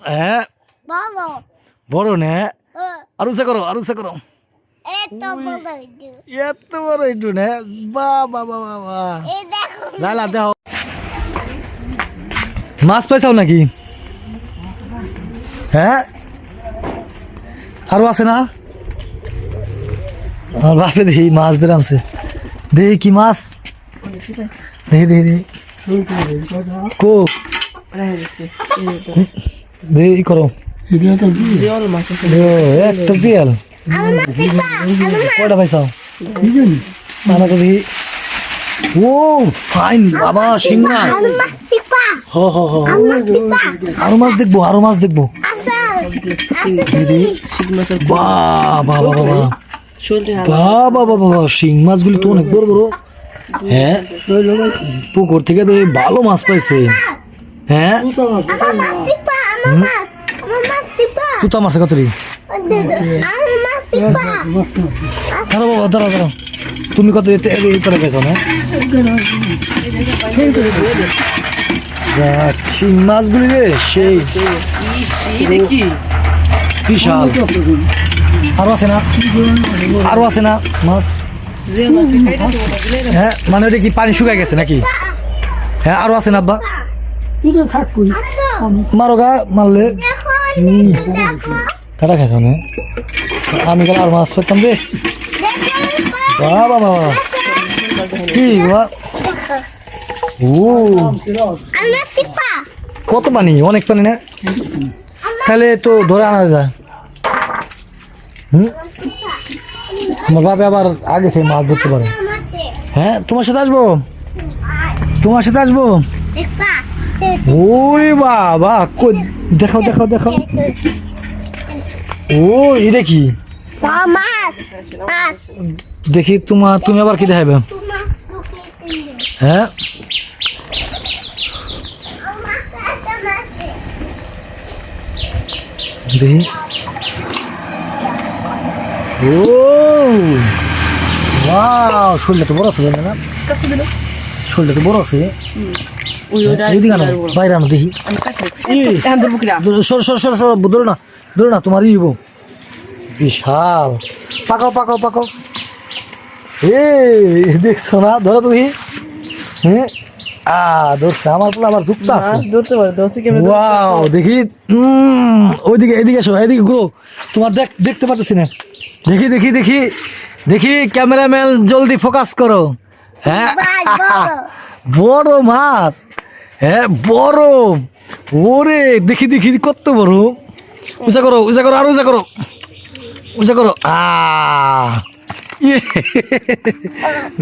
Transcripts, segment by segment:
হ্যাঁ বড় নে আরো সে করো এত বড় একটু নে বাবা লালা দেহ মাছ পাইছাও নাকি হ্যাঁ আরো আছে না আমার বাপে দেখি মাছ ধরে আনছে দেখি কি মাছ দেখি কো দেখি করো একটা জিয়াল কয়টা পাইছাও আমাকে দেখি ও ফাইন বাবা সিংহা হ আরো মাছ দেখবো বাবা শিং মাছগুলি তো অনেক বড় বড় হ্যাঁ পুকুর থেকে তো ভালো মাছ পাইছে হ্যাঁ তুতা মাছ কত দাঁড়াও তুমি কত করে পেয়েছো না শিং মাছগুলি রে সেই বিশাল আরো আছে না মাছ হ্যাঁ মানে ওটা কি পানি শুকায় গেছে নাকি হ্যাঁ আরো আছে না আব্বা মারো গা মারলে কাটা খাইছ না আমি গেলে আর মাছ পেতাম রে বাবা কি ও কত পানি অনেক পানি না তাহলে তো ধরে আনা যায় আমার বাবা আবার আগে থেকে মাছ ধরতে পারে হ্যাঁ তোমার সাথে আসবো ওরে বাবা দেখাও ও এটা কি দেখি তুমি আবার কি দেখাবে হ্যাঁ দেখি ও ওয়াও শরীরটা তো বড় আছে না শরীরটা তো বড় আছে বাইরে আনো দেখি ধরো না তোমার ইব বিশাল পাকাও এ দেখছো না ধরো তুমি হ্যাঁ ধরছে আমার পোলা আবার যুক্ত আছে ওয়াও দেখি এদিকে এসো এদিকে ঘুরো তোমার দেখতে পারতেছি না দেখি ক্যামেরাম্যান জলদি ফোকাস করো হ্যাঁ বড় মাছ হ্যাঁ বড় ওরে দেখি কত বড় উঁচা করো আরো উঁচা করো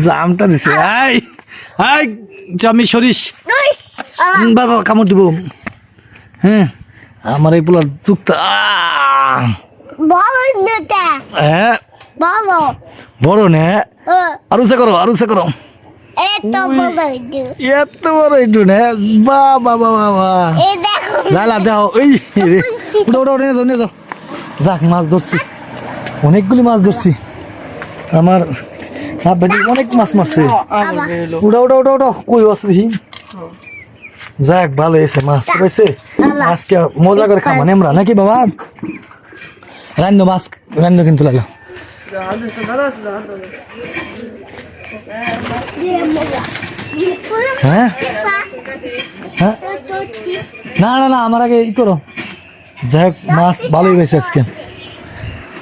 জামটা দিছে জামি সরিস বাবা কামড় দিব হ্যাঁ আমার এই পোলার যুক্ত হ্যাঁ বড় নে আরো উঁচা করো এত বড় একটু নে বাবা লালা দেহ ওই নিয়ে যাও যাক মাছ ধরছি অনেকগুলি মাছ ধরছি আমার অনেক মাছ মারছে ওটা কই আছে দেখি যাক ভালো হয়েছে মাছ পাইছে আজকে মজা করে খাবো আমরা নাকি বাবা রান্না কিন্তু লাগলো হ্যাঁ না আমার আগে ই করো যাই হোক মাছ ভালোই হয়েছে আজকে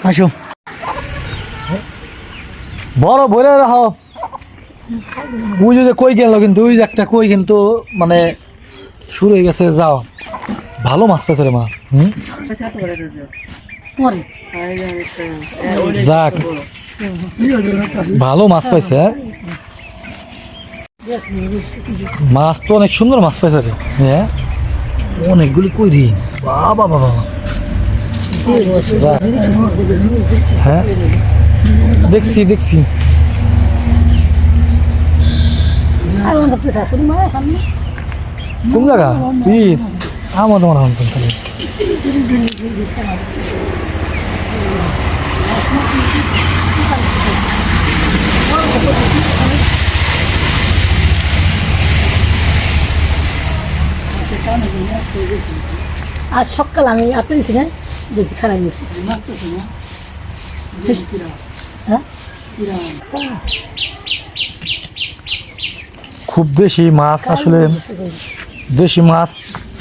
আসো বড় ভরে রাখো ওই যে কই গেল কিন্তু ওই যে একটা কই কিন্তু মানে শুরু হয়ে গেছে যাও ভালো মাছ পেয়েছে রে মা যাক ভালো মাছ পাইছে মাছ তো অনেক সুন্দর মাছ পাইছে রে হ্যাঁ অনেকগুলি কই রি বাবা হ্যাঁ দেখছি কোন জায়গা আমার তোমার হাম আর সকাল আমি আপনি দিচ্ছি না দেখছি খারাপ দিচ্ছি হ্যাঁ খুব দেশি মাছ আসলে, দেশি মাছ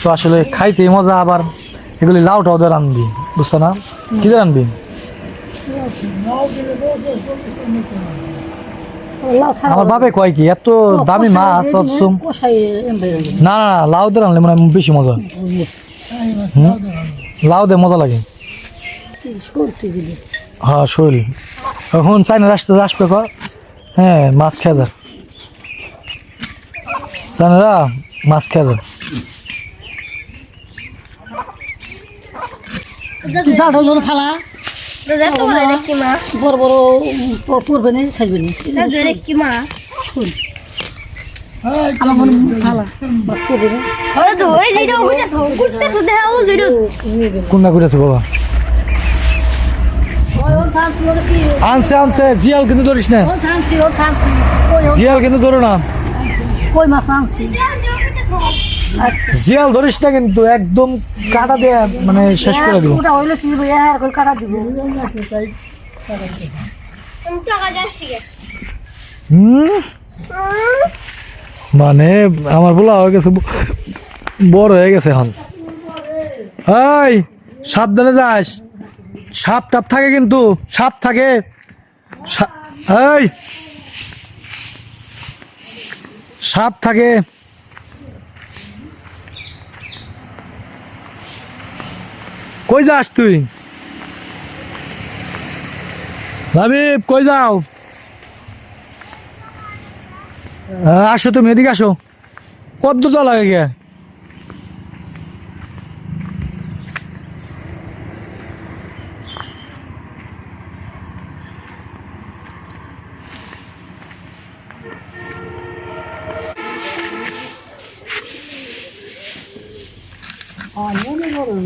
তো আসলে খাইতে মজা, আবার এগুলি লাউটাও দিয়ে রানবি, বুঝছো না? কি দিয়ে রানবি? আমার বাপে কয় কি এত দামি মাছ না, না লাউ দিয়ে রানলে মানে বেশি মজা। লাউ দিয়ে মজা লাগে। হ্যাঁ শৈল এখন চাইনা আসবে কর। হ্যাঁ মাছ খেয়ে যা, চাইনারা মাছ খেয়ে যা। ফালা বড় বড় পড়বে না খাইবে না কি মাছ আমার মনে ফালা পড়বে না কোনটা করেছে বাবা? আনছে আনছে, জিয়াল কিন্তু ধরিস না, জিয়াল কিন্তু ধরো না, কই মাছ আনছি জিয়াল ধরিস না কিন্তু, একদম কাটা দিয়ে মানে শেষ করে দিব। ওটা হইলো কি কাটা দিব। মানে আমার বলা হয়ে গেছে, বড় হয়ে গেছে এখন। এই সাবধানে যাস, সাপ টাপ থাকে কিন্তু, সাপ থাকে। এই সাপ থাকে। কই যাস তুই? লাবিব কই যাও? আসো তুমি এদিকে আসো। কত দূর যাওয়া লাগে গিয়া?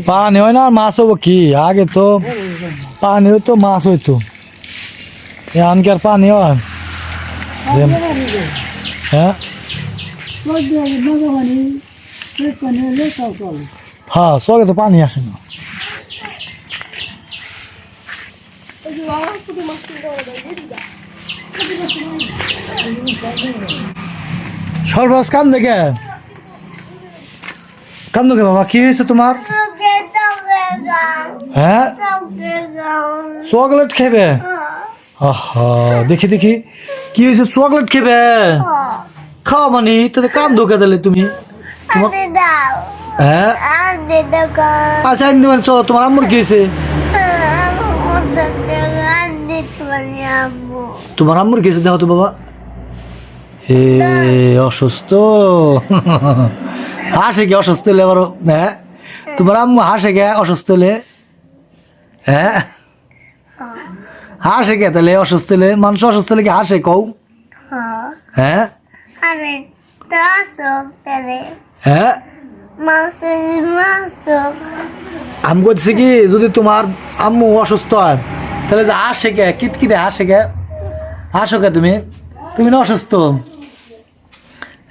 পানি হয় না আর মাছ হবো কি? আগে তো পানি হতো, মাছ হইতো, এখন কি আর পানি হয়? হ্যাঁ হ্যাঁ চকে তো পানি আসে না। সর্বস কান দেখে কান্দো কে বাবা? কি হয়েছে তোমার? হ্যাঁ চকলেট খেবে? আহা দেখি দেখি কি হয়েছে, চকলেট খেবে? খাও মানে তাহলে কান্দো কে তাহলে তুমি? হ্যাঁ আচ্ছা মানে চলো, তোমার আম্মুর কি হয়েছে? তোমার আম্মুর কি হয়েছে দেখো তো বাবা। হে অসুস্থ, হাসে গে অসুস্থ হলে আবার? হ্যাঁ তোমার আম্মু হাসে গে অসুস্থ হলে? হ্যাঁ হাসে গে তাহলে অসুস্থ হলে? মানুষ অসুস্থ হলে কি হাসে কও? হ্যাঁ হ্যাঁ আমি বলছি কি, যদি তোমার আম্মু অসুস্থ হয় তাহলে যে হাসে গে, কিটকিটে হাসে গে, হাসো গে তুমি? তুমি না অসুস্থ?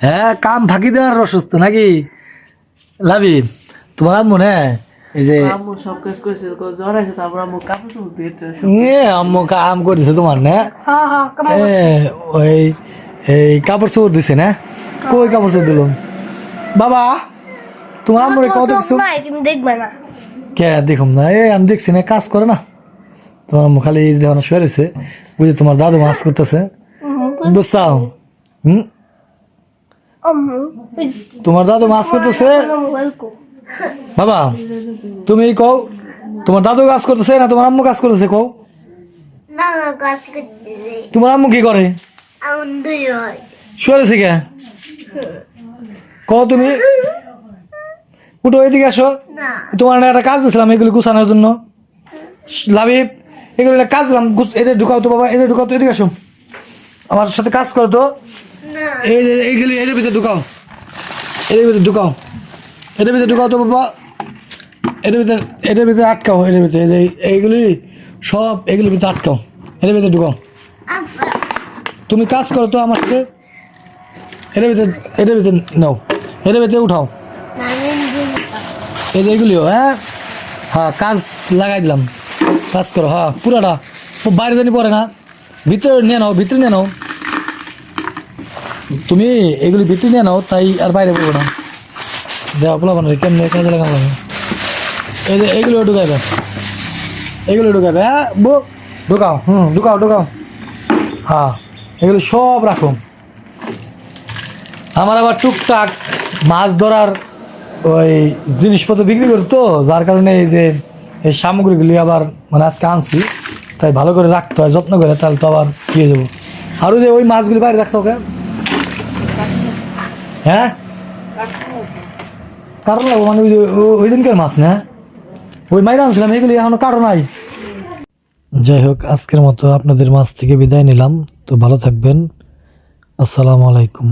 হ্যাঁ কাম ফাঁকি দেওয়ার অসুস্থ নাকি? লাভি তোমার আম্মু না এই যে আম্মু কাম করেছে তোমার না, ওই এই কাপড় চোপড় দিছে না? কই কাপড় চোপড় দিল বাবা? তোমার আম্মুর কত কিছু দেখবে না কে দেখুম না? এই আমি দেখছি না, কাজ করে না তোমার আম্মু, খালি এই দেওয়ানো শুয়ে রয়েছে, বুঝে তোমার দাদু মাছ করতেছে, বুঝছাও? তোমার দাদু মাছ করতেছে বাবা। তুমি কও তোমার দাদু কাজ করতেছে না তোমার আম্মু কাজ করতেছে? কও তোমার আম্মু কি করে? শুয়ে রয়েছে কে? কও তুমি উঠো এদিকে আসো। তোমার একটা কাজ দিয়েছিলাম এগুলি গুছানোর জন্য, লাবিব এগুলো একটা কাজ দিলাম, এটা ঢুকাও তো বাবা, এটা ঢুকাও তো, এদিকে আসো আমার সাথে কাজ করো তো। এই যে এইগুলি এর ভিতরে ঢুকাও, এর ভিতরে ঢুকাও, এটার ভিতরে ঢুকাও তো বাবা, এটার ভিতরে আটকাও, এটার ভিতরে এই যে এইগুলি সব এগুলির ভিতরে আটকাও, এটার ভিতরে ঢুকাও। তুমি কাজ করো তো আমার সাথে, এটার ভিতরে নাও, এটার ভিতরে উঠাও, এই যে এগুলিও, হ্যাঁ হ্যাঁ, কাজ লাগাই দিলাম, কাজ করো, হ্যাঁ পুরাটা। ও বাইরে জানি পড়ে না, ভিতরে নিয়ে নাও, ভিতরে নিয়ে নাও, তুমি এগুলি ভিতরে নিয়ে নাও, তাই আর বাইরে পড়বো না। দেওয়া পোলা বানাবে কেমনি কাজে লাগানো লাগে। এই যে এইগুলো ঢুকাইবে, এগুলো ঢুকাবে, হ্যাঁ ঢুকাও, ঢুকাও ঢুকাও, হ্যাঁ এগুলো সব রাখো। আমার আবার টুকটাক মাছ ধরার ওই জিনিসপত্র বিক্রি করি তো, যার কারণে এই যে এই সামগ্রীগুলি আবার মানে আজকে আনছি, তাই ভালো করে রাখতে হয়, যত্ন করে, তাহলে তো আবার দিয়ে দেবো। আর ওই যে ওই মাছগুলি বাইরে রাখছো ওকে, হ্যাঁ কারণ লাগবো মানে ওই যে ওই দিনকার মাছ না, ওই মাইরা আনছিলাম, এগুলি এখনো কারো নাই। যাই হোক, আজকের মতো আপনাদের মাছ থেকে বিদায় নিলাম। তো ভালো থাকবেন, আসসালামু আলাইকুম।